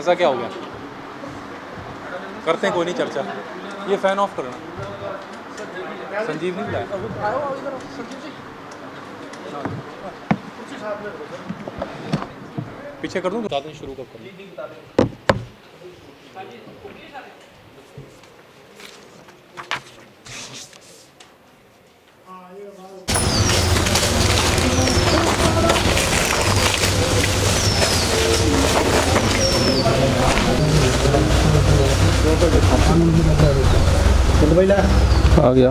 ऐसा क्या हो गया? करते हैं, कोई नहीं चर्चा। ये फ़ैन ऑफ करना। संजीव नहीं बुलाया? पीछे कर दूँ? बता दें शुरू कब करना। आ गया।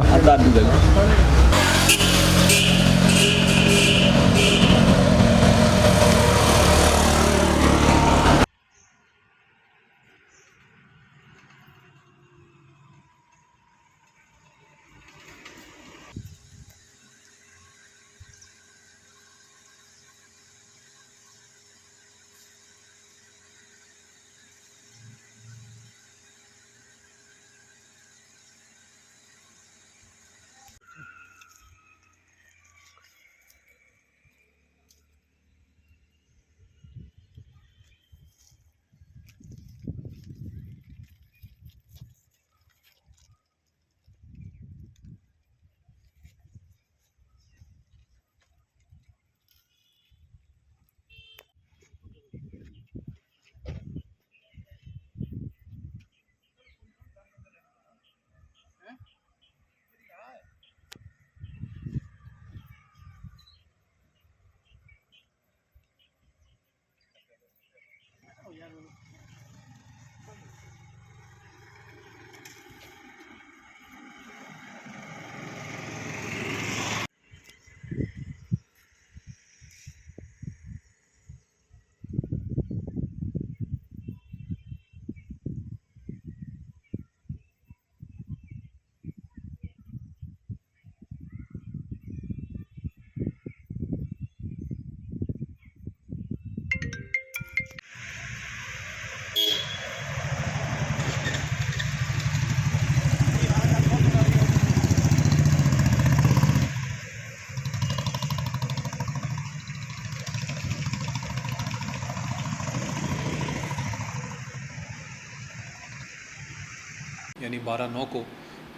यानी 12/9 को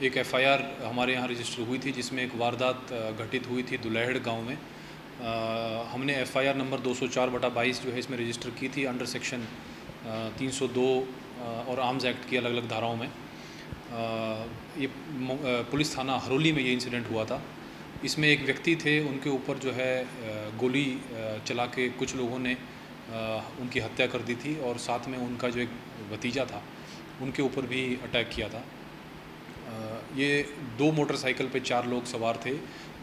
एक एफआईआर हमारे यहाँ रजिस्टर हुई थी, जिसमें एक वारदात घटित हुई थी दुलहड़ गांव में। हमने एफआईआर नंबर 204/22 जो है इसमें रजिस्टर की थी अंडर सेक्शन 302 और आर्म्स एक्ट की अलग अलग धाराओं में। ये पुलिस थाना हरोली में ये इंसिडेंट हुआ था। इसमें एक व्यक्ति थे, उनके ऊपर जो है गोली चला के कुछ लोगों ने उनकी हत्या कर दी थी, और साथ में उनका जो एक भतीजा था उनके ऊपर भी अटैक किया था। ये 2 मोटरसाइकिल पे 4 लोग सवार थे,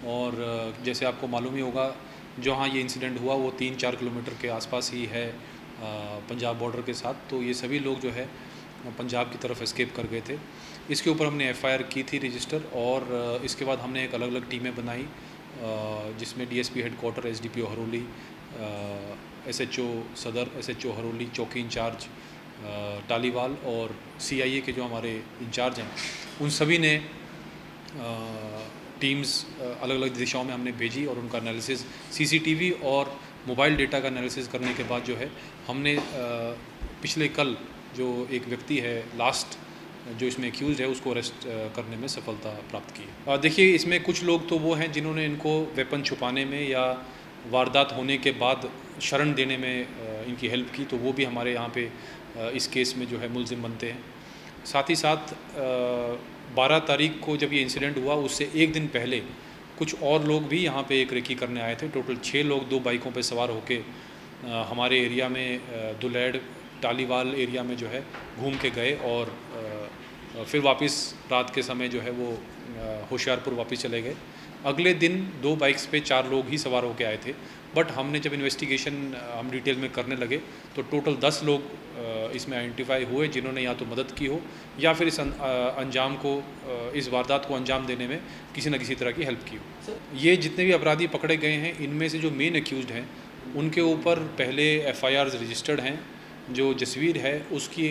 और जैसे आपको मालूम ही होगा जहाँ ये इंसिडेंट हुआ वो 3-4 किलोमीटर के आसपास ही है पंजाब बॉर्डर के साथ। तो ये सभी लोग जो है पंजाब की तरफ एस्केप कर गए थे। इसके ऊपर हमने एफआईआर की थी रजिस्टर, और इसके बाद हमने एक अलग अलग टीमें बनाई, जिसमें DSP headquarter, SDPO Haroli, SHO सदर, एसएचओ हरोली, चौकी इंचार्ज टालीवाल और सीआईए के जो हमारे इंचार्ज हैं, उन सभी ने टीम्स अलग अलग दिशाओं में हमने भेजी, और उनका एनालिसिस सीसीटीवी और मोबाइल डेटा का एनालिसिस करने के बाद जो है हमने पिछले कल जो एक व्यक्ति है लास्ट जो इसमें एक्यूज़ है उसको अरेस्ट करने में सफलता प्राप्त की है। देखिए, इसमें कुछ लोग तो वो हैं जिन्होंने इनको वेपन छुपाने में या वारदात होने के बाद शरण देने में इनकी हेल्प की, तो वो भी हमारे यहाँ पे इस केस में जो है मुलजिम बनते हैं। साथ ही साथ 12 तारीख को जब ये इंसिडेंट हुआ उससे एक दिन पहले कुछ और लोग भी यहाँ पे एक रेकी करने आए थे। टोटल 6 लोग 2 बाइकों पे सवार होके हमारे एरिया में दुलैड़ टालीवाल एरिया में जो है घूम के गए, और फिर वापस रात के समय जो है वो होशियारपुर वापस चले गए। अगले दिन 2 बाइक्स पे 4 लोग ही सवार होके आए थे, बट हमने जब इन्वेस्टिगेशन हम डिटेल में करने लगे तो टोटल 10 लोग इसमें आइडेंटिफाई हुए जिन्होंने या तो मदद की हो या फिर इस अंजाम को इस वारदात को अंजाम देने में किसी न किसी तरह की हेल्प की हो। ये जितने भी अपराधी पकड़े गए हैं, इनमें से जो मेन एक्यूज्ड हैं उनके ऊपर पहले एफआईआर्स रजिस्टर्ड हैं। जो जसवीर है उसकी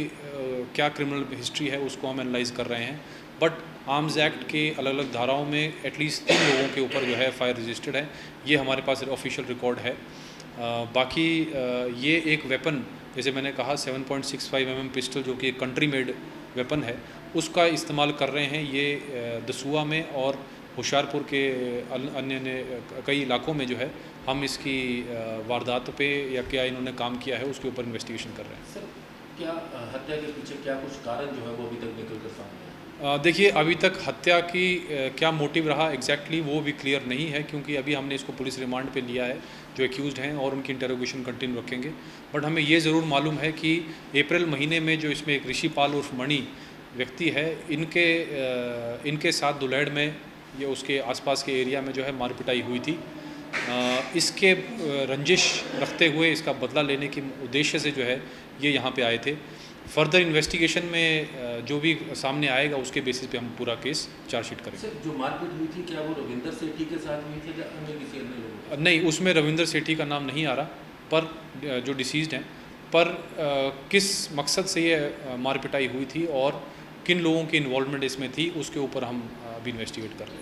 क्या क्रिमिनल हिस्ट्री है उसको हम एनालाइज कर रहे हैं, बट आर्म्स एक्ट के अलग अलग धाराओं में एटलीस्ट 3 लोगों के ऊपर जो है एफआईआर रजिस्टर्ड है। ये हमारे पास ऑफिशियल रिकॉर्ड है। बाकी ये एक वेपन जैसे मैंने कहा 7.65 पिस्टल जो कि एक कंट्री मेड वेपन है उसका इस्तेमाल कर रहे हैं ये दसूआ में और होशियारपुर के अन्य कई इलाकों में जो है हम इसकी वारदात पे या क्या इन्होंने काम किया है उसके ऊपर इन्वेस्टिगेशन कर रहे हैं। सर क्या हत्या के पीछे क्या कुछ कारण जो है वो अभी तक निकल कर सामने आया? देखिए अभी तक हत्या की क्या मोटिव रहा एग्जैक्टली वो भी क्लियर नहीं है, क्योंकि अभी हमने इसको पुलिस रिमांड पे लिया है जो एक्यूज्ड हैं और उनकी इंटरोगेशन कंटिन्यू रखेंगे। बट हमें ये ज़रूर मालूम है कि अप्रैल महीने में जो इसमें एक ऋषिपाल उर्फ मणि व्यक्ति है इनके साथ दुलैड़ में ये उसके आसपास के एरिया में जो है मार पिटाई हुई थी। इसके रंजिश रखते हुए इसका बदला लेने के उद्देश्य से जो है ये यहाँ पे आए थे। फर्दर इन्वेस्टिगेशन में जो भी सामने आएगा उसके बेसिस पे हम पूरा केस चार्जशीट करेंगे। सर जो मारपीट हुई थी क्या वो रविंदर सेठी के साथ हुई थी या अन्य किसी अन्य लोगों? नहीं, उसमें रविंदर सेठी का नाम नहीं आ रहा, पर जो डिसीज्ड हैं पर किस मकसद से ये मार पिटाई हुई थी और किन लोगों की इन्वॉल्वमेंट इसमें थी उसके ऊपर हम अभी इन्वेस्टिगेट कर रहे हैं।